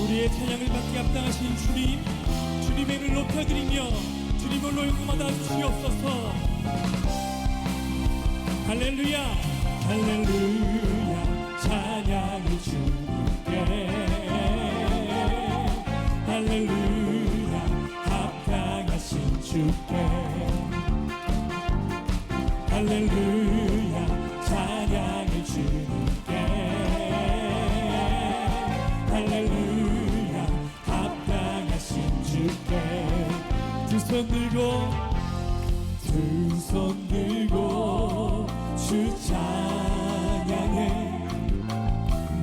우리의 찬양을 받기 합당하신 주님, 주님의 이름을 높여드리며 주님을 영광받아 주시옵소서. 할렐루야 할렐루야 찬양을 주님께 할렐루야 합당하신 주께 할렐루야 찬양을 주님께 할렐루야 합당하신 주께 두 손 들고 주 찬양해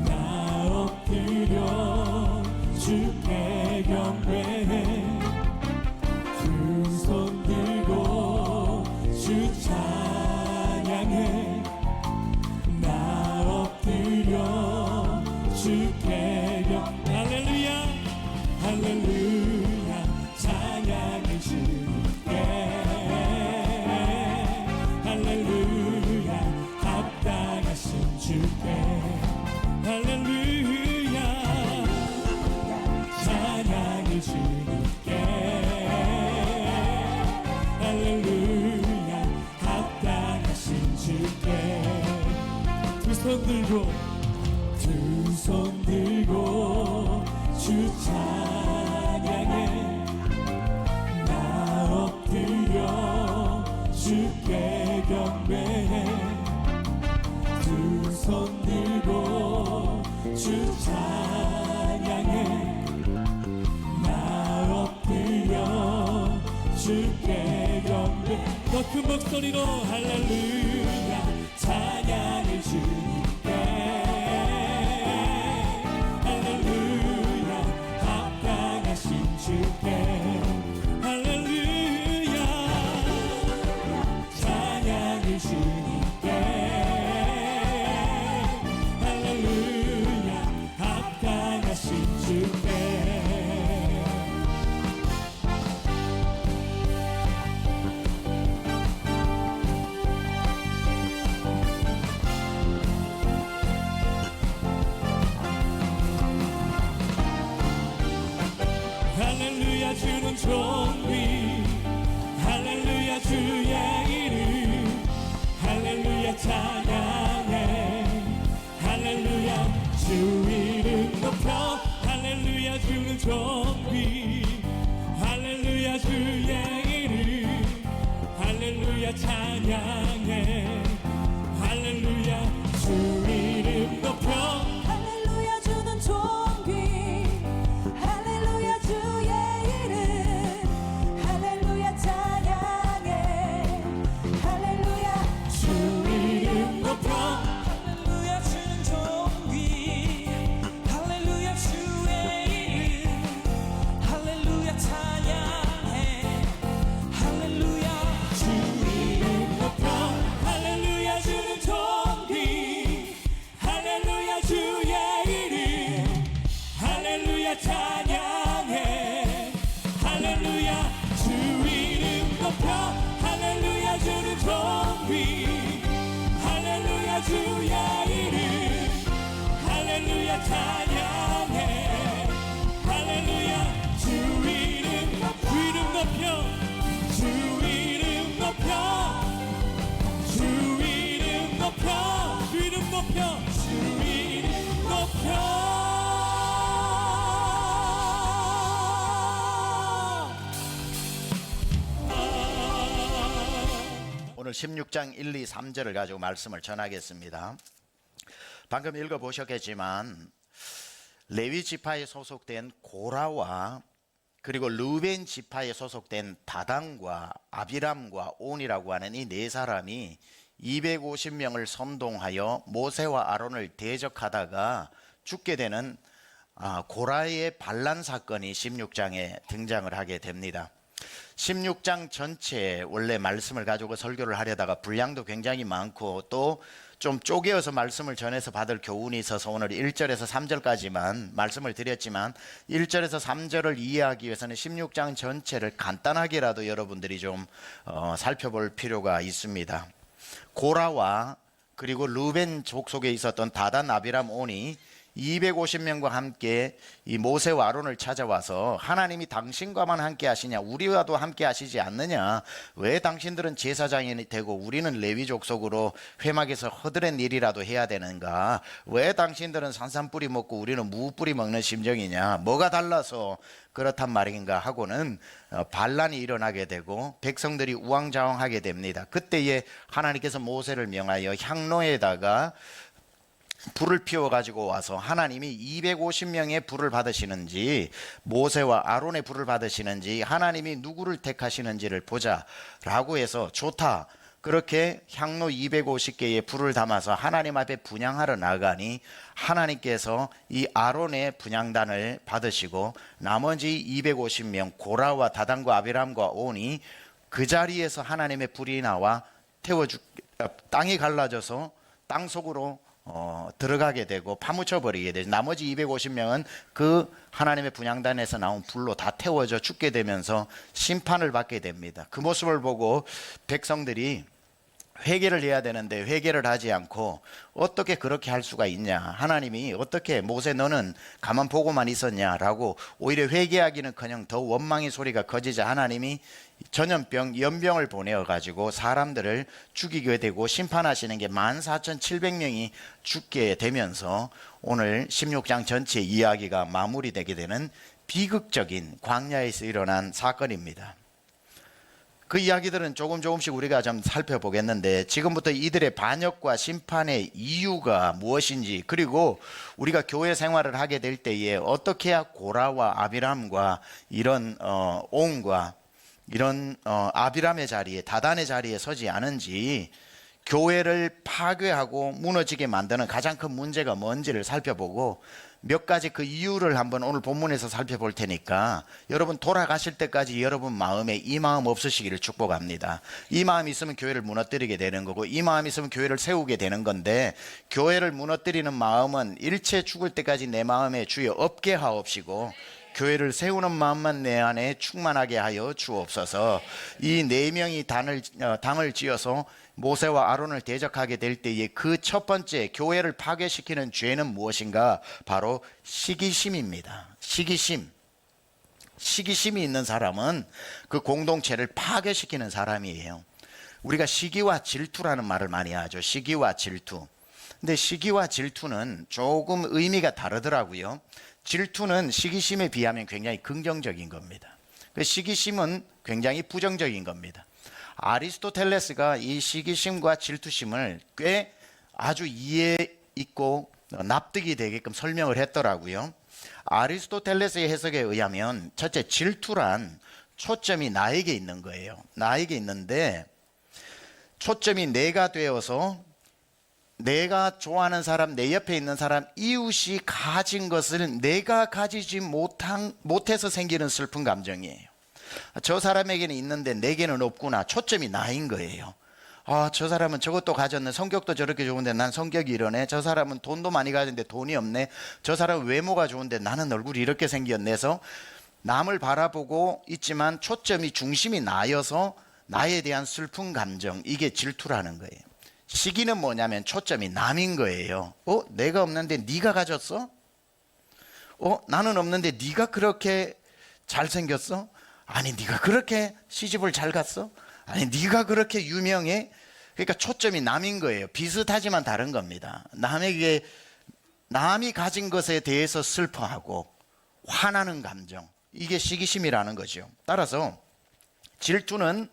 나 엎드려 주께 경배해 두 손 들고 주 찬양해 나 엎드려 주께 경배해 할렐루야 할렐루야 찬양을 주님께 할렐루야 합당하신 주께 할렐루야 찬양을 주님께 할렐루야 합당하신 주께 두 손 들고 주 찬양해 나 엎드려 주께 경배해 두 손 들고 주 찬양해 나 엎드려 주께 경배 더 큰 목소리로 할렐루야 찬양을 주님께 할렐루야 합당하신 주께 할렐루야 찬양을 주님께 할렐루야 합당하신 주께 할렐루야 주는 존귀 할렐루야 주의 이름 할렐루야 찬양해 할렐루야 주 이름 높여 할렐루야 주는 존귀 할렐루야 주의 이름 할렐루야 찬양해 할렐루야 주 이름 높여 할렐루야 주는 존귀 할렐루야 주의 이름 할렐루야 찬양해 할렐루야 주 이름 높여 할렐루야 주는 존귀 할렐루야 주의 이름 할렐루야 찬양해 할렐루야 주 이름 높여 할렐루야 주는 존귀 할렐루야 주의 이름 할렐루야 찬양해 할렐루야 주 이름 높여 할렐루야 주는 존귀 할렐루야 주의 이름 할렐루야 찬양해 할렐루야 주 이름 높여 주 이름 높여 주 이름 높여 주 이름 높여 주 이름 높여 오늘 16장 1, 2, 3절을 가지고 말씀을 전하겠습니다. 방금 읽어보셨겠지만 레위 지파에 소속된 고라와 그리고 르벤 지파에 소속된 다단과 아비람과 온이라고 하는 이 네 사람이 250명을 선동하여 모세와 아론을 대적하다가 죽게 되는 고라의 반란 사건이 16장에 등장을 하게 됩니다. 16장 전체에 원래 말씀을 가지고 설교를 하려다가 분량도 굉장히 많고 또 좀 쪼개어서 말씀을 전해서 받을 교훈이 있어서 오늘 1절에서 3절까지만 말씀을 드렸지만 1절에서 3절을 이해하기 위해서는 16장 전체를 간단하게라도 여러분들이 좀 살펴볼 필요가 있습니다. 고라와 그리고 르벤 족속에 있었던 다단, 아비람, 온이 250명과 함께 이 모세와 아론을 찾아와서 하나님이 당신과만 함께 하시냐, 우리와도 함께 하시지 않느냐, 왜 당신들은 제사장이 되고 우리는 레위 족속으로 회막에서 허드렛 일이라도 해야 되는가, 왜 당신들은 산삼뿌리 먹고 우리는 무뿌리 먹는 심정이냐, 뭐가 달라서 그렇단 말인가 하고는 반란이 일어나게 되고 백성들이 우왕좌왕하게 됩니다. 그때에 하나님께서 모세를 명하여 향로에다가 불을 피워 가지고 와서 하나님이 250명의 불을 받으시는지 모세와 아론의 불을 받으시는지 하나님이 누구를 택하시는지를 보자라고 해서 좋다, 그렇게 향로 250개의 불을 담아서 하나님 앞에 분향하러 나가니 하나님께서 이 아론의 분향단을 받으시고 나머지 250명 고라와 다단과 아비람과 온이 그 자리에서 하나님의 불이 나와 땅이 갈라져서 땅 속으로 들어가게 되고 파묻혀 버리게 되죠. 나머지 250명은 그 하나님의 분향단에서 나온 불로 다 태워져 죽게 되면서 심판을 받게 됩니다. 그 모습을 보고 백성들이 회개를 해야 되는데 회개를 하지 않고 어떻게 그렇게 할 수가 있냐, 하나님이 어떻게 모세 너는 가만 보고만 있었냐라고 오히려 회개하기는커녕 더 원망의 소리가 커지자 하나님이 전염병, 연병을 보내어 가지고 사람들을 죽이게 되고 심판하시는 게 14,700명이 죽게 되면서 오늘 16장 전체 이야기가 마무리되게 되는 비극적인 광야에서 일어난 사건입니다. 그 이야기들은 조금씩 우리가 좀 살펴보겠는데 지금부터 이들의 반역과 심판의 이유가 무엇인지, 그리고 우리가 교회 생활을 하게 될 때에 어떻게 해야 고라와 아비람과 이런 온과 이런 아비람의 자리에, 다단의 자리에 서지 않은지, 교회를 파괴하고 무너지게 만드는 가장 큰 문제가 뭔지를 살펴보고 몇 가지 그 이유를 한번 오늘 본문에서 살펴볼 테니까 여러분 돌아가실 때까지 여러분 마음에 이 마음 없으시기를 축복합니다. 이 마음이 있으면 교회를 무너뜨리게 되는 거고 이 마음이 있으면 교회를 세우게 되는 건데, 교회를 무너뜨리는 마음은 일체 죽을 때까지 내 마음에 주여 없게 하옵시고 교회를 세우는 마음만 내 안에 충만하게 하여 주옵소서. 이 네 명이 당을 지어서 모세와 아론을 대적하게 될 때에 그 첫 번째 교회를 파괴시키는 죄는 무엇인가? 바로 시기심입니다. 시기심이 있는 사람은 그 공동체를 파괴시키는 사람이에요. 우리가 시기와 질투라는 말을 많이 하죠. 시기와 질투. 근데 시기와 질투는 조금 의미가 다르더라고요. 질투는 시기심에 비하면 굉장히 긍정적인 겁니다. 시기심은 굉장히 부정적인 겁니다. 아리스토텔레스가 이 시기심과 질투심을 꽤 아주 이해 있고 납득이 되게끔 설명을 했더라고요. 아리스토텔레스의 해석에 의하면 첫째, 질투란 초점이 나에게 있는 거예요. 나에게 있는데 초점이 내가 되어서 내가 좋아하는 사람, 내 옆에 있는 사람, 이웃이 가진 것을 내가 가지지 못해서 생기는 슬픈 감정이에요. 저 사람에게는 있는데 내게는 없구나. 초점이 나인 거예요. 저 사람은 저것도 가졌네. 성격도 저렇게 좋은데 난 성격이 이러네. 저 사람은 돈도 많이 가졌는데 돈이 없네. 저 사람은 외모가 좋은데 나는 얼굴이 이렇게 생겼네. 해서 남을 바라보고 있지만 초점이 중심이 나여서 나에 대한 슬픈 감정, 이게 질투라는 거예요. 시기는 뭐냐면 초점이 남인 거예요. 내가 없는데 네가 가졌어? 나는 없는데 네가 그렇게 잘생겼어? 아니 네가 그렇게 시집을 잘 갔어? 아니 네가 그렇게 유명해? 그러니까 초점이 남인 거예요. 비슷하지만 다른 겁니다. 남이 가진 것에 대해서 슬퍼하고 화나는 감정, 이게 시기심이라는 거죠. 따라서 질투는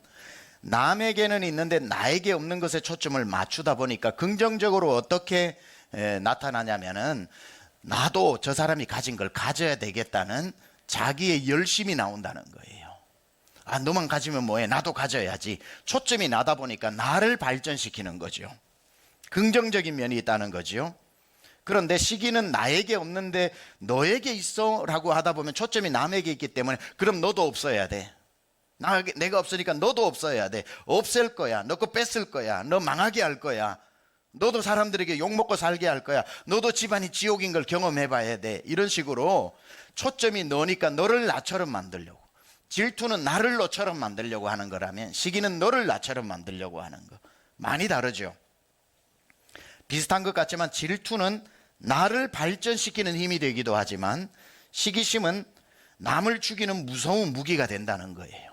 남에게는 있는데 나에게 없는 것에 초점을 맞추다 보니까 긍정적으로 어떻게 나타나냐면은 나도 저 사람이 가진 걸 가져야 되겠다는 자기의 열심이 나온다는 거예요. 너만 가지면 뭐해? 나도 가져야지. 초점이 나다 보니까 나를 발전시키는 거죠. 긍정적인 면이 있다는 거죠. 그런데 시기는 나에게 없는데 너에게 있어 라고 하다 보면 초점이 남에게 있기 때문에 그럼 너도 없어야 돼. 내가 없으니까 너도 없어야 돼. 없앨 거야. 너 거 뺏을 거야. 너 망하게 할 거야. 너도 사람들에게 욕먹고 살게 할 거야. 너도 집안이 지옥인 걸 경험해 봐야 돼. 이런 식으로 초점이 너니까 너를 나처럼 만들려고. 질투는 나를 너처럼 만들려고 하는 거라면 시기는 너를 나처럼 만들려고 하는 거. 많이 다르죠. 비슷한 것 같지만 질투는 나를 발전시키는 힘이 되기도 하지만 시기심은 남을 죽이는 무서운 무기가 된다는 거예요.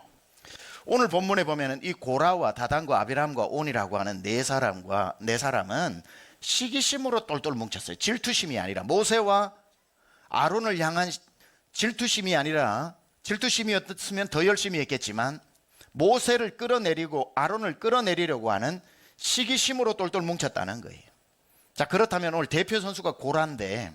오늘 본문에 보면은 이 고라와 다단과 아비람과 온이라고 하는 네 사람은 시기심으로 똘똘 뭉쳤어요. 질투심이 아니라, 모세와 아론을 향한 질투심이 아니라, 질투심이었으면 더 열심히 했겠지만 모세를 끌어내리고 아론을 끌어내리려고 하는 시기심으로 똘똘 뭉쳤다는 거예요. 자, 그렇다면 오늘 대표 선수가 고라인데,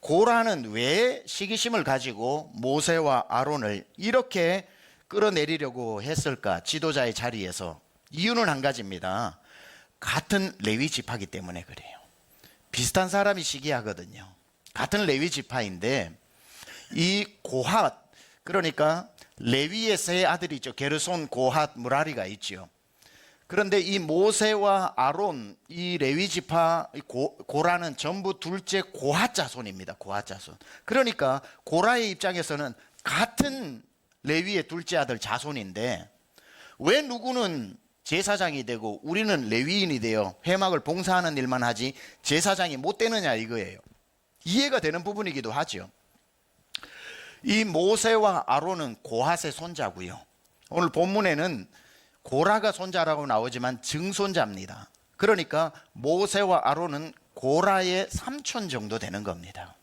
고라는 왜 시기심을 가지고 모세와 아론을 이렇게 끌어내리려고 했을까? 지도자의 자리에서. 이유는 한 가지입니다. 같은 레위 지파이기 때문에 그래요. 비슷한 사람이 시기하거든요. 같은 레위 지파인데 이 고핫, 그러니까 레위의 세 아들이죠. 게르손, 고핫, 무라리가 있죠. 그런데 이 모세와 아론, 이 레위 지파 고라는 전부 둘째 고핫 자손입니다. 고핫 자손. 그러니까 고라의 입장에서는 같은 레위의 둘째 아들 자손인데 왜 누구는 제사장이 되고 우리는 레위인이 되어 회막을 봉사하는 일만 하지 제사장이 못 되느냐 이거예요. 이해가 되는 부분이기도 하죠. 이 모세와 아론은 고핫의 손자고요. 오늘 본문에는 고라가 손자라고 나오지만 증손자입니다. 그러니까 모세와 아론은 고라의 삼촌 정도 되는 겁니다.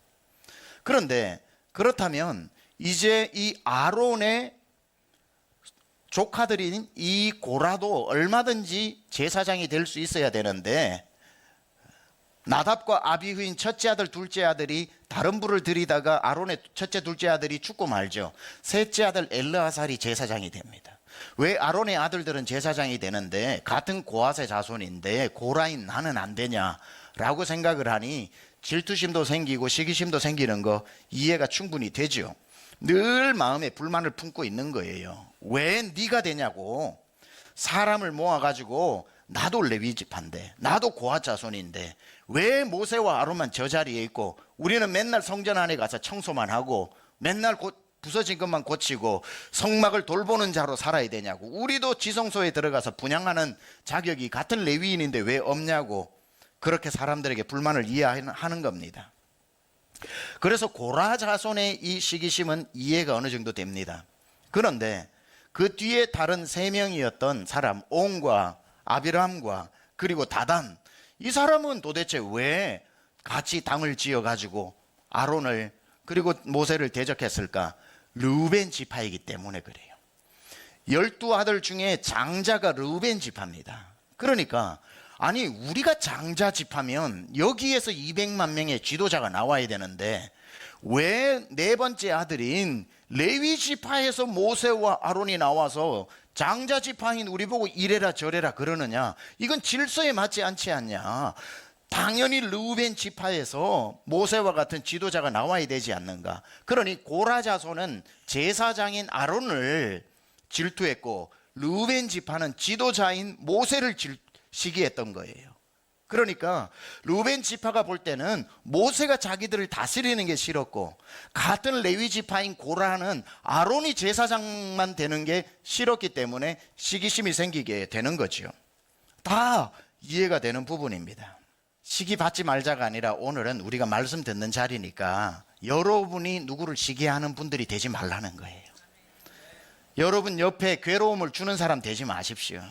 그런데 그렇다면 이제 이 아론의 조카들인 이 고라도 얼마든지 제사장이 될 수 있어야 되는데 나답과 아비후인 첫째 아들 둘째 아들이 다른 불을 들이다가 아론의 첫째 둘째 아들이 죽고 말죠. 셋째 아들 엘르아살이 제사장이 됩니다. 왜 아론의 아들들은 제사장이 되는데 같은 고핫의 자손인데 고라인 나는 안 되냐라고 생각을 하니 질투심도 생기고 시기심도 생기는 거 이해가 충분히 되죠. 늘 마음에 불만을 품고 있는 거예요. 왜 네가 되냐고. 사람을 모아가지고 나도 레위 지파인데 나도 고핫 자손인데 왜 모세와 아론만 저 자리에 있고 우리는 맨날 성전 안에 가서 청소만 하고 맨날 부서진 것만 고치고 성막을 돌보는 자로 살아야 되냐고. 우리도 지성소에 들어가서 분향하는 자격이 같은 레위인인데 왜 없냐고. 그렇게 사람들에게 불만을 이해하는 겁니다. 그래서 고라 자손의 이 시기심은 이해가 어느 정도 됩니다. 그런데 그 뒤에 다른 세 명이었던 사람, 온과 아비람과 그리고 다단, 이 사람은 도대체 왜 같이 당을 지어가지고 아론을 그리고 모세를 대적했을까? 르우벤 지파이기 때문에 그래요. 12아들 중에 장자가 르우벤 지파입니다. 그러니까 아니 우리가 장자 지파면 여기에서 200만 명의 지도자가 나와야 되는데 왜 네 번째 아들인 레위 지파에서 모세와 아론이 나와서 장자 지파인 우리 보고 이래라 저래라 그러느냐. 이건 질서에 맞지 않지 않냐. 당연히 르우벤 지파에서 모세와 같은 지도자가 나와야 되지 않는가. 그러니 고라 자손은 제사장인 아론을 질투했고 르우벤 지파는 지도자인 모세를 시기했던 거예요. 그러니까 르우벤 지파가 볼 때는 모세가 자기들을 다스리는 게 싫었고 같은 레위 지파인 고라는 아론이 제사장만 되는 게 싫었기 때문에 시기심이 생기게 되는 거죠. 다 이해가 되는 부분입니다. 시기 받지 말자가 아니라 오늘은 우리가 말씀 듣는 자리니까 여러분이 누구를 시기하는 분들이 되지 말라는 거예요. 여러분 옆에 괴로움을 주는 사람 되지 마십시오.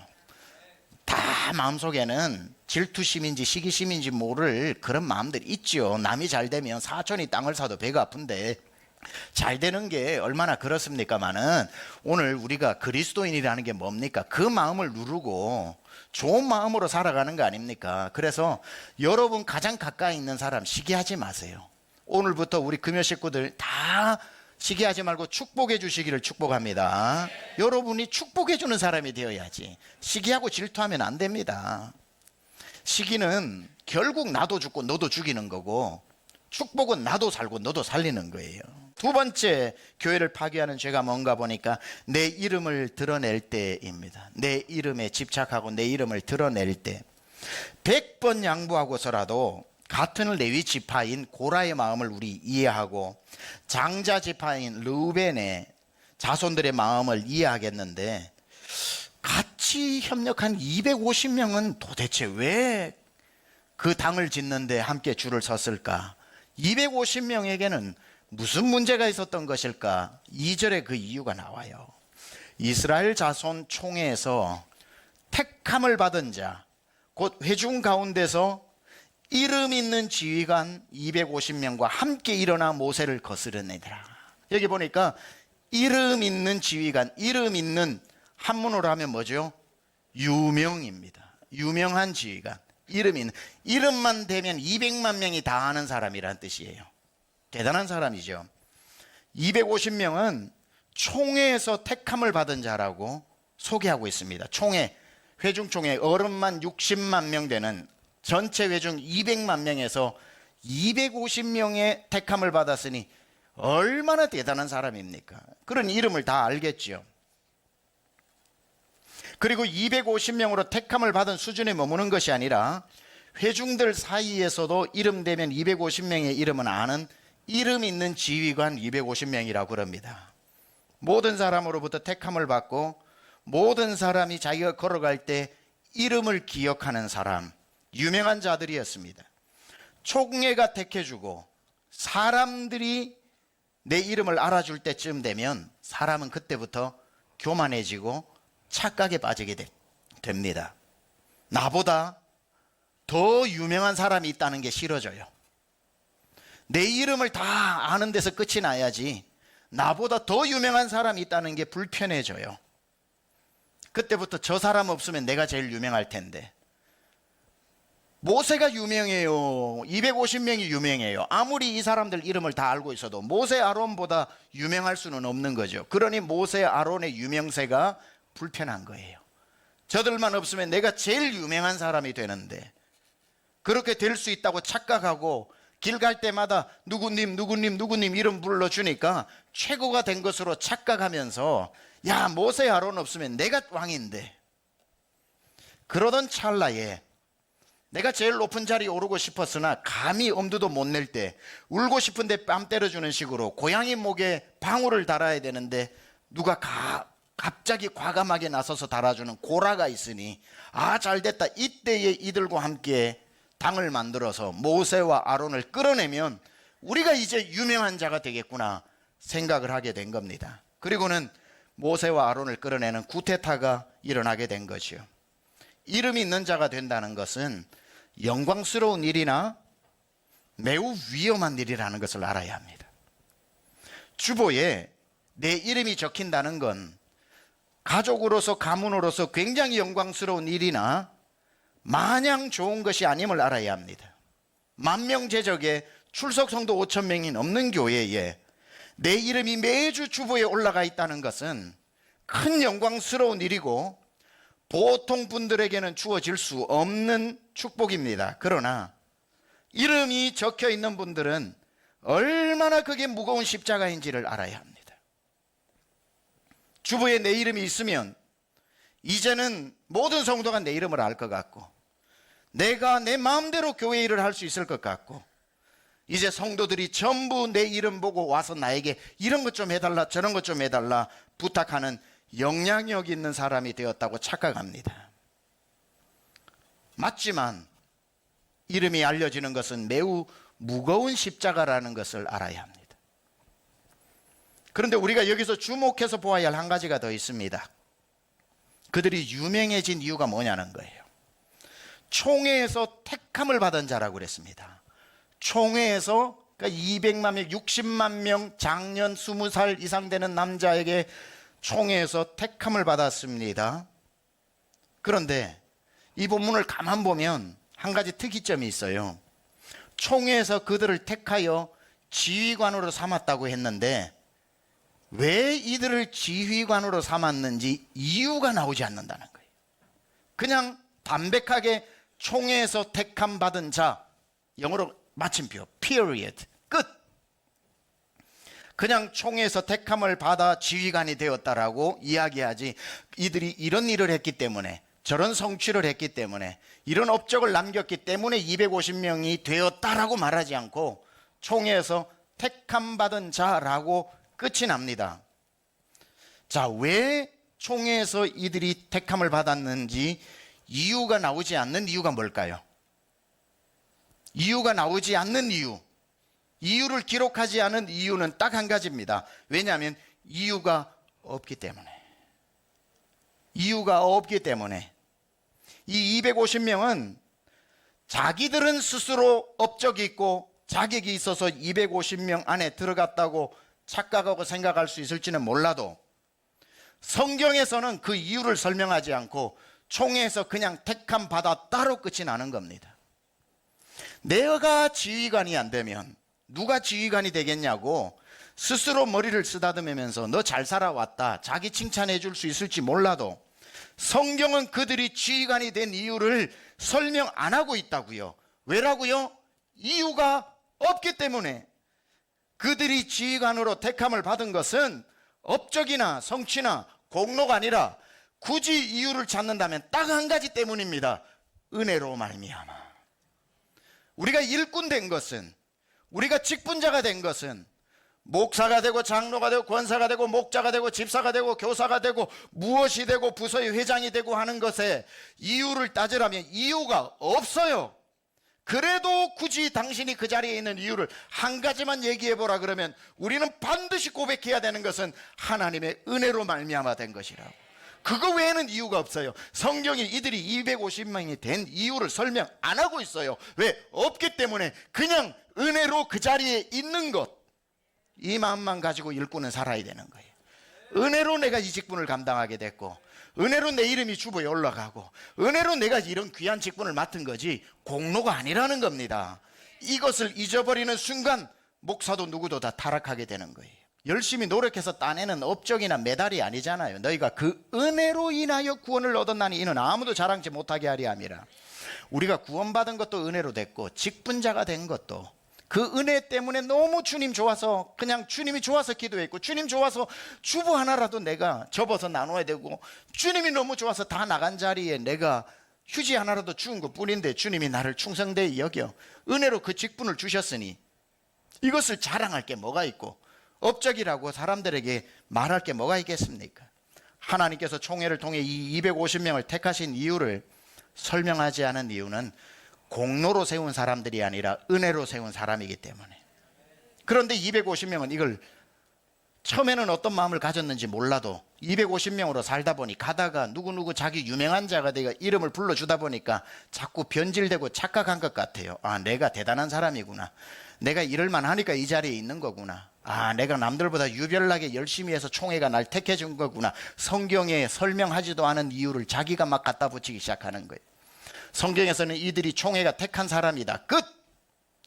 다 마음속에는 질투심인지 시기심인지 모를 그런 마음들이 있죠. 남이 잘 되면 사촌이 땅을 사도 배가 아픈데 잘 되는 게 얼마나 그렇습니까마는 오늘 우리가 그리스도인이라는 게 뭡니까? 그 마음을 누르고 좋은 마음으로 살아가는 거 아닙니까? 그래서 여러분 가장 가까이 있는 사람 시기하지 마세요. 오늘부터 우리 금요 식구들 다 시기하지 말고 축복해 주시기를 축복합니다. 여러분이 축복해 주는 사람이 되어야지 시기하고 질투하면 안 됩니다. 시기는 결국 나도 죽고 너도 죽이는 거고 축복은 나도 살고 너도 살리는 거예요. 두 번째 교회를 파괴하는 죄가 뭔가 보니까 내 이름을 드러낼 때입니다. 내 이름에 집착하고 내 이름을 드러낼 때 100번 양보하고서라도 같은 레위 지파인 고라의 마음을 우리 이해하고 장자 지파인 르우벤의 자손들의 마음을 이해하겠는데 같이 협력한 250명은 도대체 왜 그 당을 짓는데 함께 줄을 섰을까? 250명에게는 무슨 문제가 있었던 것일까? 2절에 그 이유가 나와요. 이스라엘 자손 총회에서 택함을 받은 자, 곧 회중 가운데서 이름 있는 지휘관 250명과 함께 일어나 모세를 거스르내더라. 여기 보니까 이름 있는 지휘관, 이름 있는, 한문으로 하면 뭐죠? 유명입니다. 유명한 지휘관, 이름 있는, 이름만 되면 200만 명이 다 아는 사람이라는 뜻이에요. 대단한 사람이죠. 250명은 총회에서 택함을 받은 자라고 소개하고 있습니다. 총회, 회중총회, 어른만 60만 명 되는 전체 회중 200만 명에서 250명의 택함을 받았으니 얼마나 대단한 사람입니까? 그런 이름을 다 알겠죠. 그리고 250명으로 택함을 받은 수준에 머무는 것이 아니라 회중들 사이에서도 이름 되면 250명의 이름은 아는 이름 있는 지휘관 250명이라고 그럽니다. 모든 사람으로부터 택함을 받고 모든 사람이 자기가 걸어갈 때 이름을 기억하는 사람, 유명한 자들이었습니다. 총회가 택해주고 사람들이 내 이름을 알아줄 때쯤 되면 사람은 그때부터 교만해지고 착각에 빠지게 됩니다. 나보다 더 유명한 사람이 있다는 게 싫어져요. 내 이름을 다 아는 데서 끝이 나야지 나보다 더 유명한 사람이 있다는 게 불편해져요. 그때부터 저 사람 없으면 내가 제일 유명할 텐데. 모세가 유명해요. 250명이 유명해요. 아무리 이 사람들 이름을 다 알고 있어도 모세 아론보다 유명할 수는 없는 거죠. 그러니 모세 아론의 유명세가 불편한 거예요. 저들만 없으면 내가 제일 유명한 사람이 되는데 그렇게 될 수 있다고 착각하고 길 갈 때마다 누구님 이름 불러주니까 최고가 된 것으로 착각하면서 야, 모세 아론 없으면 내가 왕인데. 그러던 찰나에 내가 제일 높은 자리에 오르고 싶었으나 감히 엄두도 못 낼 때 울고 싶은데 뺨 때려주는 식으로 고양이 목에 방울을 달아야 되는데 누가 갑자기 과감하게 나서서 달아주는 고라가 있으니 아, 잘됐다. 이때에 이들과 함께 당을 만들어서 모세와 아론을 끌어내면 우리가 이제 유명한 자가 되겠구나 생각을 하게 된 겁니다. 그리고는 모세와 아론을 끌어내는 구테타가 일어나게 된 거죠. 이름 있는 자가 된다는 것은 영광스러운 일이나 매우 위험한 일이라는 것을 알아야 합니다. 주보에 내 이름이 적힌다는 건 가족으로서 가문으로서 굉장히 영광스러운 일이나 마냥 좋은 것이 아님을 알아야 합니다. 만명제적에 출석 성도 5,000명이 넘는 교회에 내 이름이 매주 주보에 올라가 있다는 것은 큰 영광스러운 일이고 보통 분들에게는 주어질 수 없는 축복입니다. 그러나 이름이 적혀 있는 분들은 얼마나 그게 무거운 십자가인지를 알아야 합니다. 주보에 내 이름이 있으면 이제는 모든 성도가 내 이름을 알 것 같고 내가 내 마음대로 교회 일을 할 수 있을 것 같고 이제 성도들이 전부 내 이름 보고 와서 나에게 이런 것 좀 해달라 저런 것 좀 해달라 부탁하는 영향력 있는 사람이 되었다고 착각합니다. 맞지만 이름이 알려지는 것은 매우 무거운 십자가라는 것을 알아야 합니다. 그런데 우리가 여기서 주목해서 보아야 할 한 가지가 더 있습니다. 그들이 유명해진 이유가 뭐냐는 거예요. 총회에서 택함을 받은 자라고 그랬습니다. 총회에서 그러니까 200만 명, 60만 명 장년 20살 이상 되는 남자에게 총회에서 택함을 받았습니다. 그런데 이 본문을 가만 보면 한 가지 특이점이 있어요. 총회에서 그들을 택하여 지휘관으로 삼았다고 했는데 왜 이들을 지휘관으로 삼았는지 이유가 나오지 않는다는 거예요. 그냥 담백하게 총회에서 택함 받은 자, 영어로 마침표, period, 끝. 그냥 총회에서 택함을 받아 지휘관이 되었다라고 이야기하지 이들이 이런 일을 했기 때문에 저런 성취를 했기 때문에 이런 업적을 남겼기 때문에 250명이 되었다라고 말하지 않고 총회에서 택함 받은 자라고 끝이 납니다. 자, 왜 총회에서 이들이 택함을 받았는지 이유가 나오지 않는 이유가 뭘까요? 이유가 나오지 않는 이유를 기록하지 않은 이유는 딱 한 가지입니다. 왜냐하면 이유가 없기 때문에. 이유가 없기 때문에. 이 250명은 자기들은 스스로 업적이 있고 자격이 있어서 250명 안에 들어갔다고 착각하고 생각할 수 있을지는 몰라도 성경에서는 그 이유를 설명하지 않고 총회에서 그냥 택함 받아 따로 끝이 나는 겁니다. 내가 지휘관이 안 되면 누가 지휘관이 되겠냐고 스스로 머리를 쓰다듬으면서 너 잘 살아왔다 자기 칭찬해 줄 수 있을지 몰라도 성경은 그들이 지휘관이 된 이유를 설명 안 하고 있다고요. 왜라고요? 이유가 없기 때문에. 그들이 지휘관으로 택함을 받은 것은 업적이나 성취나 공로가 아니라 굳이 이유를 찾는다면 딱 한 가지 때문입니다. 은혜로 말미암아. 우리가 일꾼 된 것은, 우리가 직분자가 된 것은 목사가 되고 장로가 되고 권사가 되고 목자가 되고 집사가 되고 교사가 되고 무엇이 되고 부서의 회장이 되고 하는 것에 이유를 따지라면 이유가 없어요. 그래도 굳이 당신이 그 자리에 있는 이유를 한 가지만 얘기해 보라 그러면 우리는 반드시 고백해야 되는 것은 하나님의 은혜로 말미암아 된 것이라고. 그거 외에는 이유가 없어요. 성경이 이들이 250명이 된 이유를 설명 안 하고 있어요. 왜? 없기 때문에. 그냥 은혜로 그 자리에 있는 것, 이 마음만 가지고 일꾼은 살아야 되는 거예요. 은혜로 내가 이 직분을 감당하게 됐고, 은혜로 내 이름이 주보에 올라가고, 은혜로 내가 이런 귀한 직분을 맡은 거지 공로가 아니라는 겁니다. 이것을 잊어버리는 순간 목사도 누구도 다 타락하게 되는 거예요. 열심히 노력해서 따내는 업적이나 메달이 아니잖아요. 너희가 그 은혜로 인하여 구원을 얻었나니 이는 아무도 자랑치 못하게 하리 함이라. 우리가 구원받은 것도 은혜로 됐고 직분자가 된 것도 그 은혜 때문에 너무 주님 좋아서, 그냥 주님이 좋아서 기도했고, 주님 좋아서 주보 하나라도 내가 접어서 나눠야 되고, 주님이 너무 좋아서 다 나간 자리에 내가 휴지 하나라도 주운 것 뿐인데 주님이 나를 충성되이 여겨 은혜로 그 직분을 주셨으니 이것을 자랑할 게 뭐가 있고 업적이라고 사람들에게 말할 게 뭐가 있겠습니까? 하나님께서 총회를 통해 이 250명을 택하신 이유를 설명하지 않은 이유는 공로로 세운 사람들이 아니라 은혜로 세운 사람이기 때문에. 그런데 250명은 이걸 처음에는 어떤 마음을 가졌는지 몰라도 250명으로 살다 보니 가다가 누구누구 자기 유명한 자가 되어 이름을 불러주다 보니까 자꾸 변질되고 착각한 것 같아요. 아, 내가 대단한 사람이구나. 내가 이럴만 하니까 이 자리에 있는 거구나. 아, 내가 남들보다 유별나게 열심히 해서 총회가 날 택해 준 거구나. 성경에 설명하지도 않은 이유를 자기가 막 갖다 붙이기 시작하는 거예요. 성경에서는 이들이 총회가 택한 사람이다, 끝!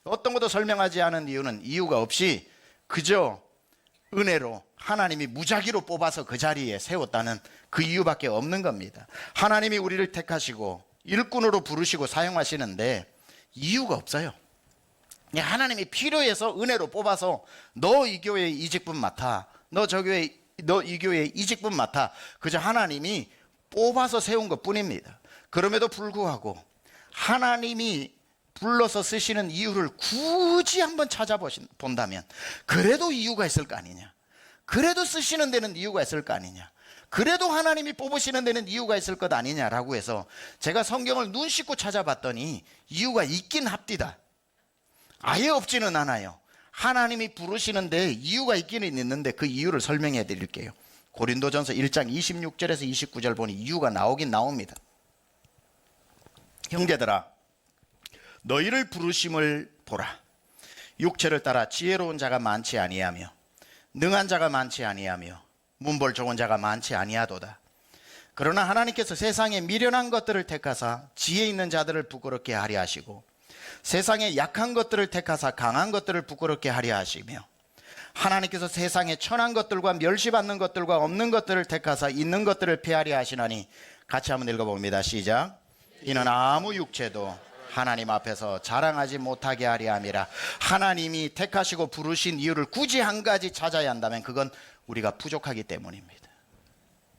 어떤 것도 설명하지 않은 이유는 이유가 없이 그저 은혜로 하나님이 무작위로 뽑아서 그 자리에 세웠다는 그 이유밖에 없는 겁니다. 하나님이 우리를 택하시고 일꾼으로 부르시고 사용하시는데 이유가 없어요. 하나님이 필요해서 은혜로 뽑아서 너 이 교회에 이 직분 맡아, 너 저 교회에 너 이 교회에 이 직분 맡아, 그저 하나님이 뽑아서 세운 것 뿐입니다. 그럼에도 불구하고 하나님이 불러서 쓰시는 이유를 굳이 한번 찾아본다면 그래도 이유가 있을 거 아니냐, 그래도 쓰시는 데는 이유가 있을 거 아니냐, 그래도 하나님이 뽑으시는 데는 이유가 있을 것 아니냐라고 해서 제가 성경을 눈 씻고 찾아봤더니 이유가 있긴 합디다. 아예 없지는 않아요. 하나님이 부르시는데 이유가 있기는 있는데 그 이유를 설명해 드릴게요. 고린도전서 1장 26절에서 29절 보니 이유가 나오긴 나옵니다. 형제들아, 너희를 부르심을 보라. 육체를 따라 지혜로운 자가 많지 아니하며 능한 자가 많지 아니하며 문벌 좋은 자가 많지 아니하도다. 그러나 하나님께서 세상에 미련한 것들을 택하사 지혜 있는 자들을 부끄럽게 하려 하시고 세상에 약한 것들을 택하사 강한 것들을 부끄럽게 하려 하시며 하나님께서 세상에 천한 것들과 멸시받는 것들과 없는 것들을 택하사 있는 것들을 폐하려 하시나니. 같이 한번 읽어봅니다. 시작. 이는 아무 육체도 하나님 앞에서 자랑하지 못하게 하려 함이라. 하나님이 택하시고 부르신 이유를 굳이 한 가지 찾아야 한다면 그건 우리가 부족하기 때문입니다.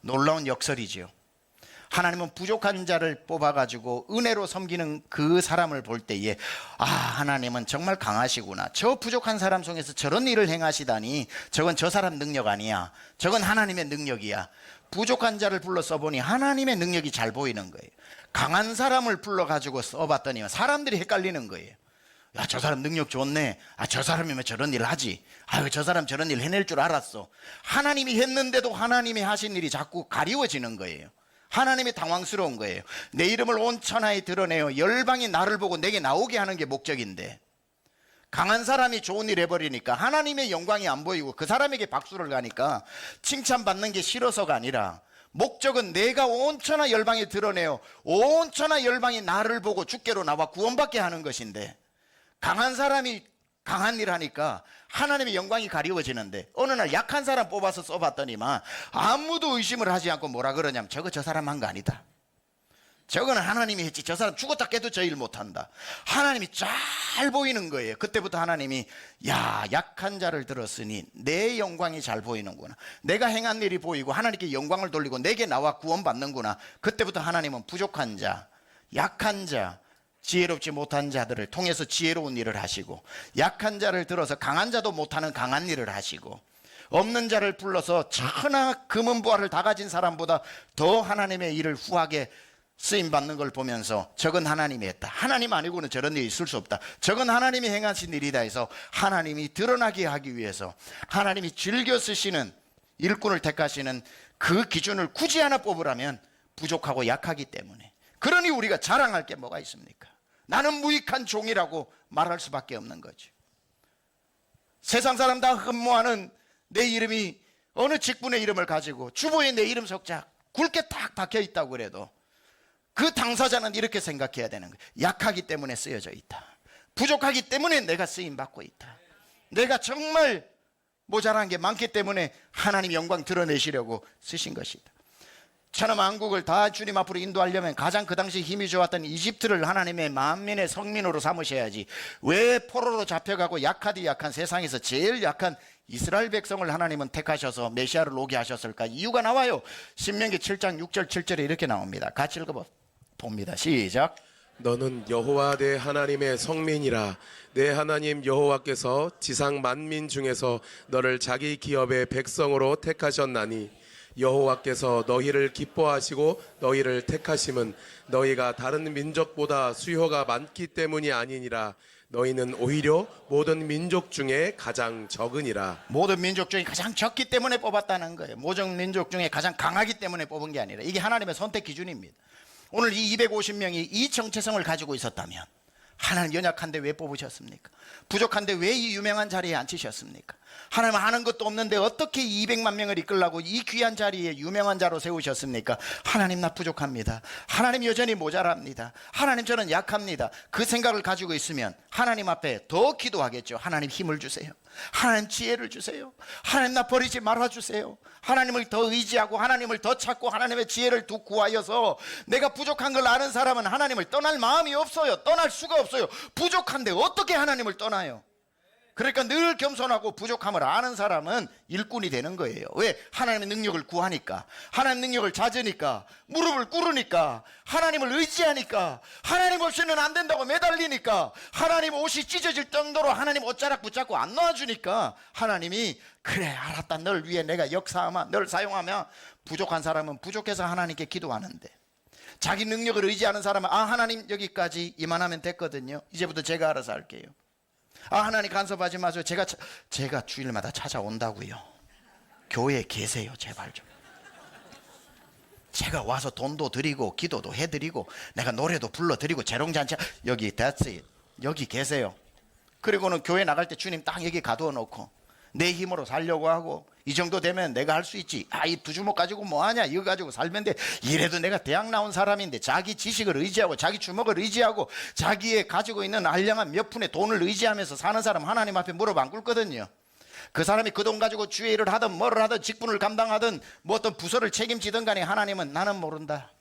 놀라운 역설이지요. 하나님은 부족한 자를 뽑아가지고 은혜로 섬기는 그 사람을 볼 때에 아, 하나님은 정말 강하시구나. 저 부족한 사람 속에서 저런 일을 행하시다니 저건 저 사람 능력 아니야, 저건 하나님의 능력이야. 부족한 자를 불러 써보니 하나님의 능력이 잘 보이는 거예요. 강한 사람을 불러가지고 써봤더니 사람들이 헷갈리는 거예요. 야, 저 사람 능력 좋네. 아, 저 사람이면 저런 일 하지. 아유, 저 사람 저런 일 해낼 줄 알았어. 하나님이 했는데도 하나님이 하신 일이 자꾸 가리워지는 거예요. 하나님이 당황스러운 거예요. 내 이름을 온 천하에 드러내어 열방이 나를 보고 내게 나오게 하는 게 목적인데, 강한 사람이 좋은 일 해버리니까 하나님의 영광이 안 보이고 그 사람에게 박수를 가니까 칭찬받는 게 싫어서가 아니라, 목적은 내가 온 천하 열방에 드러내어 온 천하 열방이 나를 보고 주께로 나와 구원받게 하는 것인데, 강한 사람이 강한 일 하니까 하나님의 영광이 가리워지는데, 어느 날 약한 사람 뽑아서 써봤더니만 아무도 의심을 하지 않고 뭐라 그러냐면, 저거 저 사람 한 거 아니다. 저거는 하나님이 했지. 저 사람 죽었다 깨도 저 일 못한다. 하나님이 잘 보이는 거예요. 그때부터 하나님이, 야, 약한 자를 들었으니 내 영광이 잘 보이는구나. 내가 행한 일이 보이고 하나님께 영광을 돌리고 내게 나와 구원받는구나. 그때부터 하나님은 부족한 자, 약한 자, 지혜롭지 못한 자들을 통해서 지혜로운 일을 하시고, 약한 자를 들어서 강한 자도 못하는 강한 일을 하시고, 없는 자를 불러서 천하 금은보화를 다 가진 사람보다 더 하나님의 일을 후하게 쓰임받는 걸 보면서, 저건 하나님이 했다. 하나님 아니고는 저런 일이 있을 수 없다. 저건 하나님이 행하신 일이다 해서 하나님이 드러나게 하기 위해서 하나님이 즐겨 쓰시는 일꾼을 택하시는 그 기준을 굳이 하나 뽑으라면 부족하고 약하기 때문에. 그러니 우리가 자랑할 게 뭐가 있습니까? 나는 무익한 종이라고 말할 수밖에 없는 거죠. 세상 사람 다 흠모하는 내 이름이 어느 직분의 이름을 가지고 주보에 내 이름 석자 굵게 딱 박혀 있다고 그래도 그 당사자는 이렇게 생각해야 되는 거예요. 약하기 때문에 쓰여져 있다. 부족하기 때문에 내가 쓰임받고 있다. 내가 정말 모자란 게 많기 때문에 하나님 영광 드러내시려고 쓰신 것이다. 천하만국을 다 주님 앞으로 인도하려면 가장 그 당시 힘이 좋았던 이집트를 하나님의 만민의 성민으로 삼으셔야지, 왜 포로로 잡혀가고 약하디 약한 세상에서 제일 약한 이스라엘 백성을 하나님은 택하셔서 메시아를 오게 하셨을까? 이유가 나와요. 신명기 7장 6절 7절에 이렇게 나옵니다. 같이 읽어봅니다. 시작. 너는 여호와 내 하나님의 성민이라. 내 하나님 여호와께서 지상 만민 중에서 너를 자기 기업의 백성으로 택하셨나니, 여호와께서 너희를 기뻐하시고 너희를 택하심은 너희가 다른 민족보다 수효가 많기 때문이 아니니라. 너희는 오히려 모든 민족 중에 가장 적으니라. 모든 민족 중에 가장 적기 때문에 뽑았다는 거예요. 모든 민족 중에 가장 강하기 때문에 뽑은 게 아니라, 이게 하나님의 선택 기준입니다. 오늘 이 250명이 이 정체성을 가지고 있었다면 하나님 연약한데 왜 뽑으셨습니까? 부족한데 왜 이 유명한 자리에 앉히셨습니까? 하나님 아는 것도 없는데 어떻게 200만 명을 이끌라고 이 귀한 자리에 유명한 자로 세우셨습니까? 하나님 나 부족합니다. 하나님 여전히 모자랍니다. 하나님 저는 약합니다. 그 생각을 가지고 있으면 하나님 앞에 더 기도하겠죠. 하나님 힘을 주세요. 하나님 지혜를 주세요. 하나님 나 버리지 말아주세요. 하나님을 더 의지하고 하나님을 더 찾고 하나님의 지혜를 더 구하여서, 내가 부족한 걸 아는 사람은 하나님을 떠날 마음이 없어요. 떠날 수가 없어요. 부족한데 어떻게 하나님을 떠나요? 그러니까 늘 겸손하고 부족함을 아는 사람은 일꾼이 되는 거예요. 왜? 하나님의 능력을 구하니까, 하나님의 능력을 찾으니까, 무릎을 꿇으니까, 하나님을 의지하니까, 하나님 없이는 안 된다고 매달리니까, 하나님 옷이 찢어질 정도로 하나님 옷자락 붙잡고 안 놔주니까 하나님이, 그래 알았다, 널 위해 내가 역사하마, 널 사용하며. 부족한 사람은 부족해서 하나님께 기도하는데, 자기 능력을 의지하는 사람은, 아 하나님 여기까지 이만하면 됐거든요, 이제부터 제가 알아서 할게요. 아 하나님 간섭하지 마세요. 제가 주일마다 찾아온다고요. 교회에 계세요 제발 좀. 제가 와서 돈도 드리고 기도도 해드리고 내가 노래도 불러드리고 재롱잔치, 여기 that's it. 여기 계세요. 그리고는 교회 나갈 때 주님 딱 여기 가두어 놓고 내 힘으로 살려고 하고, 이 정도 되면 내가 할 수 있지. 아 이 두 주먹 가지고 뭐하냐, 이거 가지고 살면 돼. 이래도 내가 대학 나온 사람인데, 자기 지식을 의지하고 자기 주먹을 의지하고 자기의 가지고 있는 알량한 몇 푼의 돈을 의지하면서 사는 사람 하나님 앞에 무릎 안 꿇거든요. 그 사람이 그 돈 가지고 주의 일을 하든 뭐를 하든 직분을 감당하든 뭐 어떤 부서를 책임지든 간에 하나님은 나는 모른다.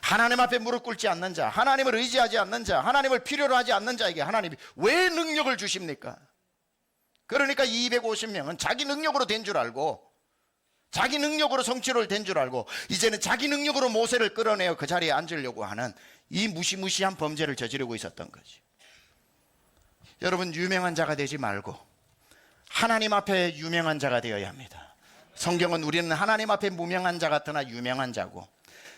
하나님 앞에 무릎 꿇지 않는 자, 하나님을 의지하지 않는 자, 하나님을 필요로 하지 않는 자에게 하나님이 왜 능력을 주십니까? 그러니까 250명은 자기 능력으로 된 줄 알고, 자기 능력으로 성취를 된 줄 알고, 이제는 자기 능력으로 모세를 끌어내어 그 자리에 앉으려고 하는 이 무시무시한 범죄를 저지르고 있었던 거지. 여러분, 유명한 자가 되지 말고 하나님 앞에 유명한 자가 되어야 합니다. 성경은 우리는 하나님 앞에 무명한 자 같으나 유명한 자고,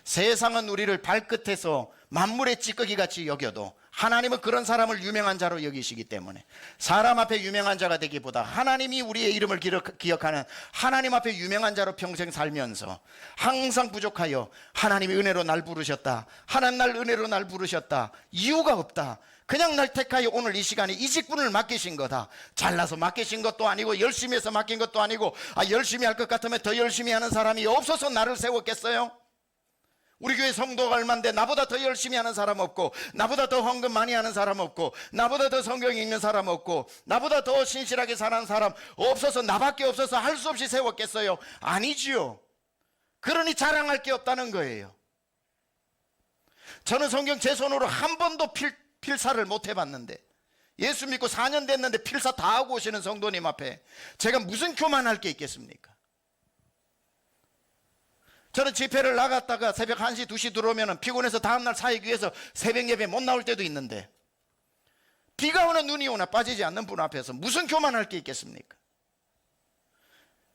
세상은 우리를 발끝에서 만물의 찌꺼기 같이 여겨도 하나님은 그런 사람을 유명한 자로 여기시기 때문에 사람 앞에 유명한 자가 되기보다 하나님이 우리의 이름을 기억하는 하나님 앞에 유명한 자로 평생 살면서 항상 부족하여 하나님이 은혜로 날 부르셨다, 하나님 날 은혜로 날 부르셨다, 이유가 없다, 그냥 날 택하여 오늘 이 시간에 이 직분을 맡기신 거다, 잘나서 맡기신 것도 아니고 열심히 해서 맡긴 것도 아니고, 열심히 할 것 같으면 더 열심히 하는 사람이 없어서 나를 세웠겠어요? 우리 교회 성도가 얼만데 나보다 더 열심히 하는 사람 없고, 나보다 더 헌금 많이 하는 사람 없고, 나보다 더 성경 읽는 사람 없고, 나보다 더 신실하게 사는 사람 없어서, 나밖에 없어서 할 수 없이 세웠겠어요? 아니지요. 그러니 자랑할 게 없다는 거예요. 저는 성경 제 손으로 한 번도 필사를 못 해봤는데, 예수 믿고 4년 됐는데 필사 다 하고 오시는 성도님 앞에 제가 무슨 교만할 게 있겠습니까? 저는 집회를 나갔다가 새벽 1시, 2시 들어오면 피곤해서 다음날 사역 위해서 새벽 예배 못 나올 때도 있는데, 비가 오나 눈이 오나 빠지지 않는 분 앞에서 무슨 교만할 게 있겠습니까?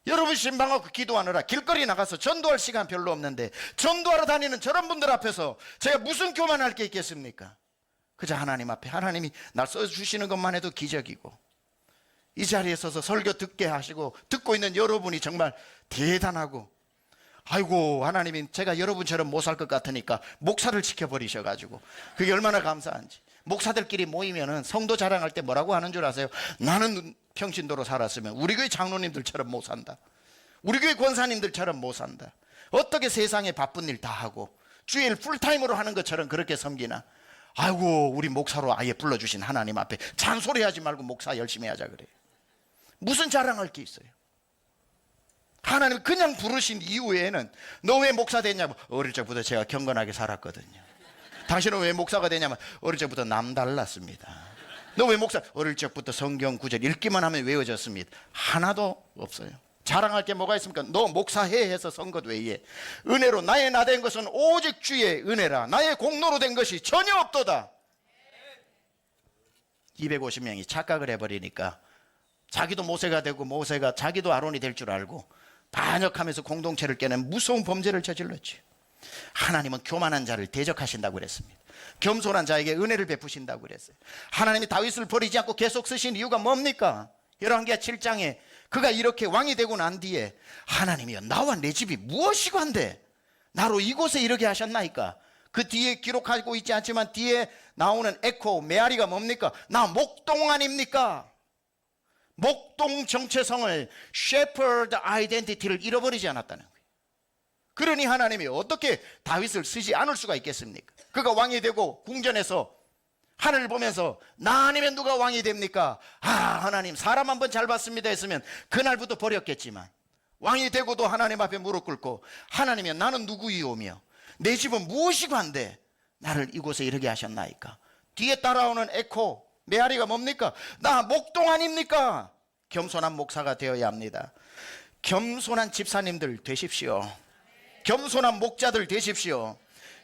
여러분 신방하고 기도하느라 길거리 나가서 전도할 시간 별로 없는데 전도하러 다니는 저런 분들 앞에서 제가 무슨 교만할 게 있겠습니까? 그저 하나님 앞에 하나님이 날 써주시는 것만 해도 기적이고, 이 자리에 서서 설교 듣게 하시고 듣고 있는 여러분이 정말 대단하고, 아이고 하나님이 제가 여러분처럼 못 살 것 같으니까 목사를 시켜버리셔가지고 그게 얼마나 감사한지. 목사들끼리 모이면은 성도 자랑할 때 뭐라고 하는 줄 아세요? 나는 평신도로 살았으면 우리 교회 장로님들처럼 못 산다, 우리 교회 권사님들처럼 못 산다, 어떻게 세상에 바쁜 일 다 하고 주일 풀타임으로 하는 것처럼 그렇게 섬기나. 아이고 우리 목사로 아예 불러주신 하나님 앞에 잔소리하지 말고 목사 열심히 하자 그래요. 무슨 자랑할 게 있어요? 하나님 그냥 부르신 이후에는 너 왜 목사 됐냐고, 어릴 적부터 제가 경건하게 살았거든요. 당신은 왜 목사가 되냐면 어릴 적부터 남달랐습니다. 너 왜 목사? 어릴 적부터 성경 구절 읽기만 하면 외워졌습니다. 하나도 없어요. 자랑할 게 뭐가 있습니까? 너 목사해 해서 선 것 외에 은혜로 나의 나 된 것은 오직 주의 은혜라, 나의 공로로 된 것이 전혀 없도다. 250명이 착각을 해버리니까 자기도 모세가 되고 모세가 자기도 아론이 될 줄 알고 반역하면서 공동체를 깨는 무서운 범죄를 저질렀지. 하나님은 교만한 자를 대적하신다고 그랬습니다. 겸손한 자에게 은혜를 베푸신다고 그랬어요. 하나님이 다윗을 버리지 않고 계속 쓰신 이유가 뭡니까? 열왕기하 7장에 그가 이렇게 왕이 되고 난 뒤에 하나님이여 나와 내 집이 무엇이고 한데 나로 이곳에 이르게 하셨나이까? 그 뒤에 기록하고 있지 않지만 뒤에 나오는 에코 메아리가 뭡니까? 나 목동 아닙니까? 목동 정체성을, shepherd identity를 잃어버리지 않았다는 거예요. 그러니 하나님이 어떻게 다윗을 쓰지 않을 수가 있겠습니까? 그가 왕이 되고 궁전에서 하늘을 보면서 나 아니면 누가 왕이 됩니까? 하나님 사람 한번 잘 봤습니다 했으면 그날부터 버렸겠지만, 왕이 되고도 하나님 앞에 무릎 꿇고 하나님이여 나는 누구이오며 내 집은 무엇이고 한데 나를 이곳에 이르게 하셨나이까? 뒤에 따라오는 에코 메아리가 뭡니까? 나 목동 아닙니까? 겸손한 목사가 되어야 합니다. 겸손한 집사님들 되십시오. 겸손한 목자들 되십시오.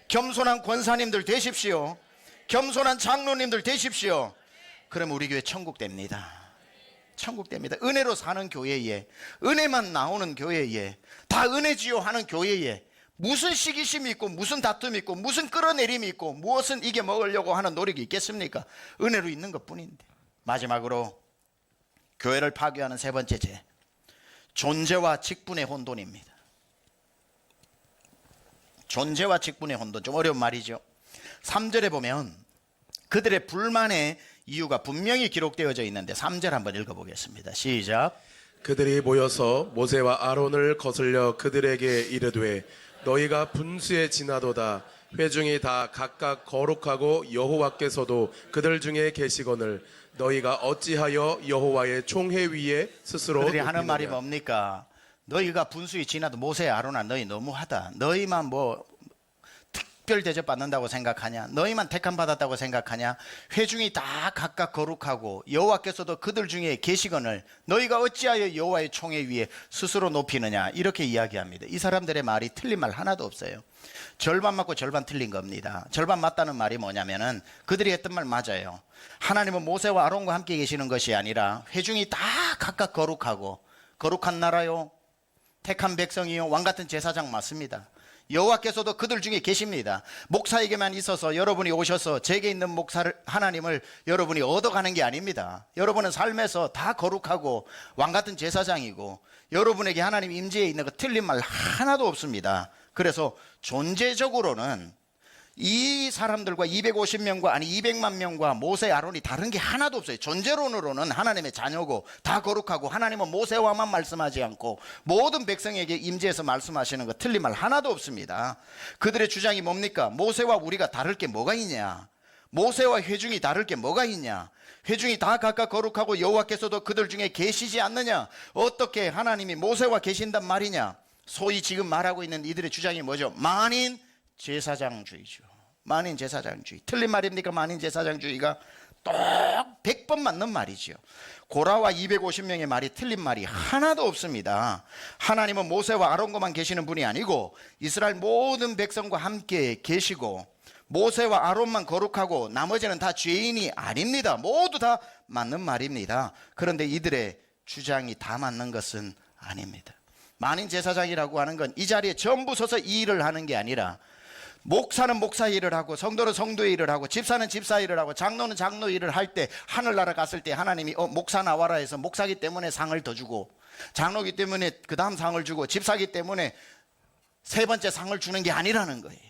겸손한 권사님들 되십시오. 겸손한 장로님들 되십시오. 그러면 우리 교회 천국 됩니다. 천국 됩니다. 은혜로 사는 교회에, 은혜만 나오는 교회에, 다 은혜지요 하는 교회에 무슨 시기심이 있고 무슨 다툼이 있고 무슨 끌어내림이 있고 무엇은 이겨 먹으려고 하는 노력이 있겠습니까? 은혜로 있는 것뿐인데. 마지막으로 교회를 파괴하는 세 번째 죄, 존재와 직분의 혼돈입니다. 존재와 직분의 혼돈, 좀 어려운 말이죠. 3절에 보면 그들의 불만의 이유가 분명히 기록되어져 있는데 3절 한번 읽어보겠습니다. 시작. 그들이 모여서 모세와 아론을 거슬려 그들에게 이르되 너희가 분수에 지나도다. 회중이 다 각각 거룩하고 여호와께서도 그들 중에 계시거늘 너희가 어찌하여 여호와의 총회 위에 스스로 그들이 하는 높이느냐. 말이 뭡니까? 너희가 분수에 지나도 모세 아론아 너희 너무하다. 너희만 뭐 특별 대접 받는다고 생각하냐? 너희만 택함 받았다고 생각하냐? 회중이 다 각각 거룩하고 여호와께서도 그들 중에 계시거늘 너희가 어찌하여 여호와의 총회 위에 스스로 높이느냐? 이렇게 이야기합니다. 이 사람들의 말이 틀린 말 하나도 없어요. 절반 맞고 절반 틀린 겁니다. 절반 맞다는 말이 뭐냐면은 그들이 했던 말 맞아요. 하나님은 모세와 아론과 함께 계시는 것이 아니라 회중이 다 각각 거룩하고, 거룩한 나라요, 택한 백성이요, 왕같은 제사장 맞습니다. 여호와께서도 그들 중에 계십니다. 목사에게만 있어서 여러분이 오셔서 제게 있는 목사를 하나님을 여러분이 얻어가는 게 아닙니다. 여러분은 삶에서 다 거룩하고 왕같은 제사장이고 여러분에게 하나님 임재에 있는 거 틀린 말 하나도 없습니다. 그래서 존재적으로는 이 사람들과 250명과 아니 200만 명과 모세 아론이 다른 게 하나도 없어요. 존재론으로는 하나님의 자녀고 다 거룩하고 하나님은 모세와만 말씀하지 않고 모든 백성에게 임재해서 말씀하시는 거 틀린 말 하나도 없습니다. 그들의 주장이 뭡니까? 모세와 우리가 다를 게 뭐가 있냐? 모세와 회중이 다를 게 뭐가 있냐? 회중이 다 각각 거룩하고 여호와께서도 그들 중에 계시지 않느냐? 어떻게 하나님이 모세와 계신단 말이냐? 소위 지금 말하고 있는 이들의 주장이 뭐죠? 만인 제사장주의죠. 만인 제사장주의. 틀린 말입니까? 만인 제사장주의가 똑 100번 맞는 말이죠. 고라와 250명의 말이 틀린 말이 하나도 없습니다. 하나님은 모세와 아론과만 계시는 분이 아니고 이스라엘 모든 백성과 함께 계시고 모세와 아론만 거룩하고 나머지는 다 죄인이 아닙니다. 모두 다 맞는 말입니다. 그런데 이들의 주장이 다 맞는 것은 아닙니다. 만인 제사장이라고 하는 건 이 자리에 전부 서서 이 일을 하는 게 아니라 목사는 목사 일을 하고 성도는 성도의 일을 하고 집사는 집사 일을 하고 장로는 장로 일을 할 때 하늘나라 갔을 때 하나님이 목사 나와라 해서 목사기 때문에 상을 더 주고 장로기 때문에 그 다음 상을 주고 집사기 때문에 세 번째 상을 주는 게 아니라는 거예요.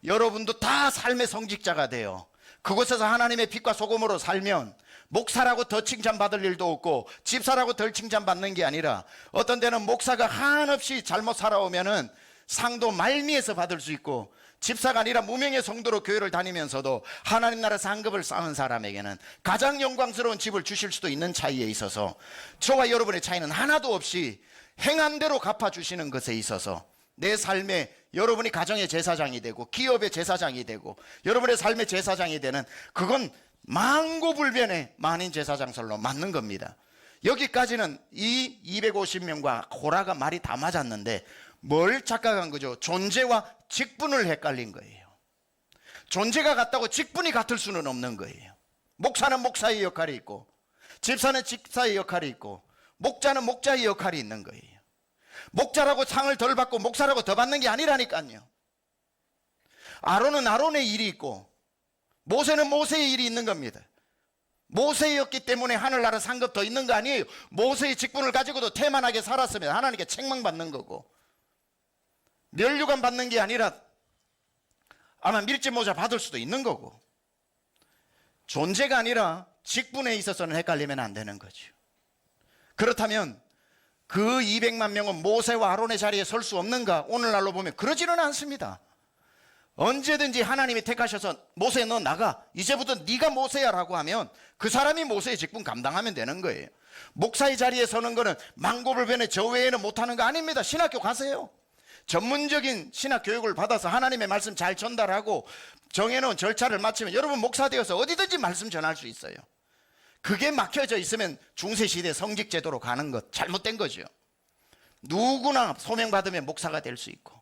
여러분도 다 삶의 성직자가 돼요. 그곳에서 하나님의 빛과 소금으로 살면 목사라고 더 칭찬받을 일도 없고 집사라고 덜 칭찬받는 게 아니라 어떤 데는 목사가 한없이 잘못 살아오면은 상도 말미에서 받을 수 있고 집사가 아니라 무명의 성도로 교회를 다니면서도 하나님 나라 상급을 쌓은 사람에게는 가장 영광스러운 집을 주실 수도 있는 차이에 있어서 저와 여러분의 차이는 하나도 없이 행한 대로 갚아주시는 것에 있어서 내 삶에 여러분이 가정의 제사장이 되고 기업의 제사장이 되고 여러분의 삶의 제사장이 되는 그건 만고불변의 만인 제사장설로 맞는 겁니다. 여기까지는 이 250명과 고라가 말이 다 맞았는데 뭘 착각한 거죠? 존재와 직분을 헷갈린 거예요. 존재가 같다고 직분이 같을 수는 없는 거예요. 목사는 목사의 역할이 있고 집사는 집사의 역할이 있고 목자는 목자의 역할이 있는 거예요. 목자라고 상을 덜 받고 목사라고 더 받는 게 아니라니까요. 아론은 아론의 일이 있고 모세는 모세의 일이 있는 겁니다. 모세였기 때문에 하늘나라 상급 더 있는 거 아니에요. 모세의 직분을 가지고도 태만하게 살았으면 하나님께 책망받는 거고 면류관 받는 게 아니라 아마 밀짚 모자 받을 수도 있는 거고 존재가 아니라 직분에 있어서는 헷갈리면 안 되는 거죠. 그렇다면 그 200만 명은 모세와 아론의 자리에 설 수 없는가? 오늘날로 보면 그러지는 않습니다. 언제든지 하나님이 택하셔서 모세 너 나가 이제부터 네가 모세야 라고 하면 그 사람이 모세의 직분 감당하면 되는 거예요. 목사의 자리에 서는 거는 망고불변의 저 외에는 못하는 거 아닙니다. 신학교 가세요. 전문적인 신학 교육을 받아서 하나님의 말씀 잘 전달하고 정해놓은 절차를 마치면 여러분 목사 되어서 어디든지 말씀 전할 수 있어요. 그게 막혀져 있으면 중세시대 성직제도로 가는 것 잘못된 거죠. 누구나 소명받으면 목사가 될 수 있고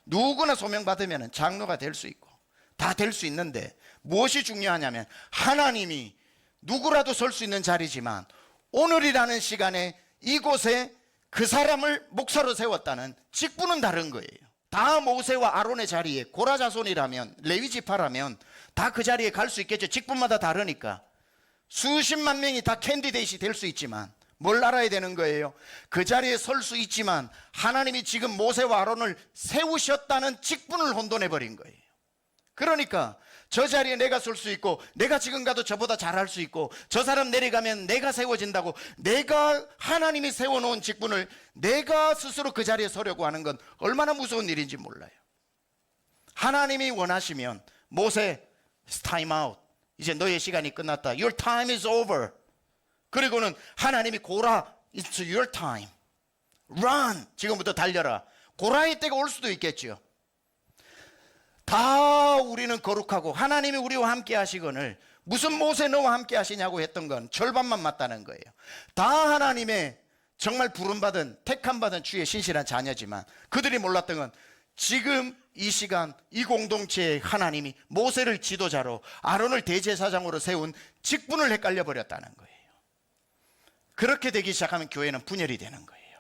누구나 소명받으면 장로가 될 수 있고 다 될 수 있는데 무엇이 중요하냐면 하나님이 누구라도 설 수 있는 자리지만 오늘이라는 시간에 이곳에 그 사람을 목사로 세웠다는 직분은 다른 거예요. 다 모세와 아론의 자리에 고라 자손이라면 레위 지파라면 다 그 자리에 갈 수 있겠죠. 직분마다 다르니까 수십만 명이 다 캔디데이트이 될 수 있지만 뭘 알아야 되는 거예요? 그 자리에 설 수 있지만 하나님이 지금 모세와 아론을 세우셨다는 직분을 혼돈해 버린 거예요. 그러니까 저 자리에 내가 설 수 있고 내가 지금 가도 저보다 잘할 수 있고 저 사람 내려가면 내가 세워진다고 내가 하나님이 세워놓은 직분을 내가 스스로 그 자리에 서려고 하는 건 얼마나 무서운 일인지 몰라요. 하나님이 원하시면 모세 It's time out. 이제 너의 시간이 끝났다. Your time is over. 그리고는 하나님이 고라 It's your time. Run. 지금부터 달려라. 고라의 때가 올 수도 있겠죠. 다 우리는 거룩하고 하나님이 우리와 함께 하시거늘 무슨 모세 너와 함께 하시냐고 했던 건 절반만 맞다는 거예요. 다 하나님의 정말 부름받은 택함받은 주의 신실한 자녀지만 그들이 몰랐던 건 지금 이 시간 이 공동체의 하나님이 모세를 지도자로 아론을 대제사장으로 세운 직분을 헷갈려 버렸다는 거예요. 그렇게 되기 시작하면 교회는 분열이 되는 거예요.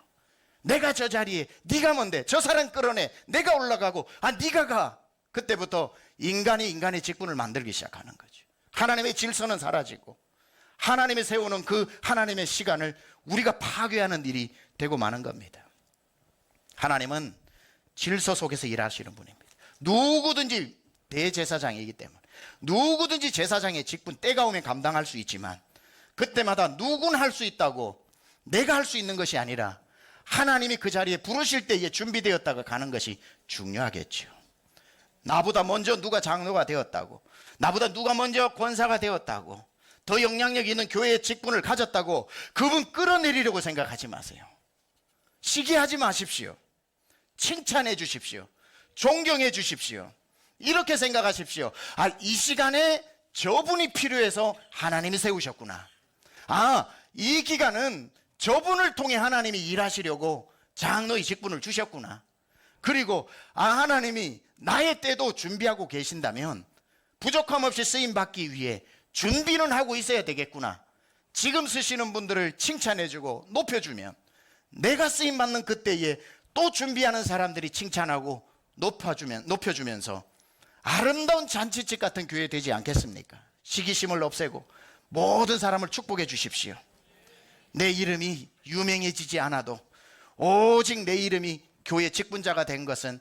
내가 저 자리에, 네가 뭔데, 저 사람 끌어내, 내가 올라가고, 네가 가. 그때부터 인간이 인간의 직분을 만들기 시작하는 거죠. 하나님의 질서는 사라지고 하나님이 세우는 그 하나님의 시간을 우리가 파괴하는 일이 되고 마는 겁니다. 하나님은 질서 속에서 일하시는 분입니다. 누구든지 대제사장이기 때문에 누구든지 제사장의 직분 때가 오면 감당할 수 있지만, 그때마다 누구나 할 수 있다고 내가 할 수 있는 것이 아니라 하나님이 그 자리에 부르실 때에 준비되었다가 가는 것이 중요하겠죠. 나보다 먼저 누가 장로가 되었다고, 나보다 누가 먼저 권사가 되었다고, 더 영향력 있는 교회의 직분을 가졌다고 그분 끌어내리려고 생각하지 마세요. 시기하지 마십시오. 칭찬해 주십시오. 존경해 주십시오. 이렇게 생각하십시오. 이 시간에 저분이 필요해서 하나님이 세우셨구나. 이 기간은 저분을 통해 하나님이 일하시려고 장로의 직분을 주셨구나. 그리고 하나님이 나의 때도 준비하고 계신다면 부족함 없이 쓰임 받기 위해 준비는 하고 있어야 되겠구나. 지금 쓰시는 분들을 칭찬해주고 높여주면 내가 쓰임 받는 그때에 또 준비하는 사람들이 칭찬하고 높여주면서 아름다운 잔치집 같은 교회 되지 않겠습니까? 시기심을 없애고 모든 사람을 축복해 주십시오. 내 이름이 유명해지지 않아도 오직 내 이름이 교회 직분자가 된 것은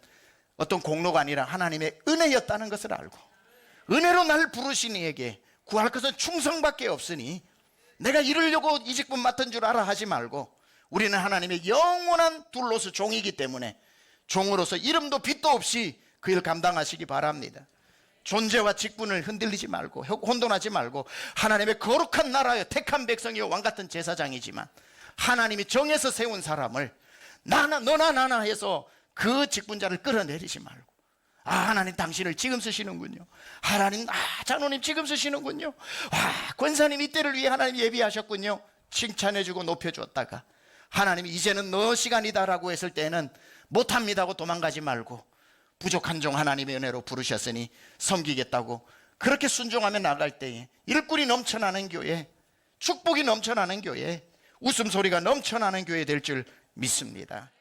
어떤 공로가 아니라 하나님의 은혜였다는 것을 알고, 은혜로 날 부르신 이에게 구할 것은 충성밖에 없으니 내가 이루려고 이 직분 맡은 줄 알아 하지 말고, 우리는 하나님의 영원한 둘로서 종이기 때문에 종으로서 이름도 빛도 없이 그 일 감당하시기 바랍니다. 존재와 직분을 흔들리지 말고 혼돈하지 말고, 하나님의 거룩한 나라여 택한 백성이요 왕같은 제사장이지만 하나님이 정해서 세운 사람을 너나 나나 해서 그 직분자를 끌어내리지 말고, 하나님 당신을 지금 쓰시는군요. 하나님 장로님 지금 쓰시는군요. 권사님 이때를 위해 하나님 예비하셨군요. 칭찬해주고 높여줬다가 하나님이 이제는 너 시간이다라고 했을 때는 못합니다 하고 도망가지 말고, 부족한 종 하나님의 은혜로 부르셨으니 섬기겠다고 그렇게 순종하며 나갈 때에 일꾼이 넘쳐나는 교회, 축복이 넘쳐나는 교회, 웃음소리가 넘쳐나는 교회 될 줄 믿습니다.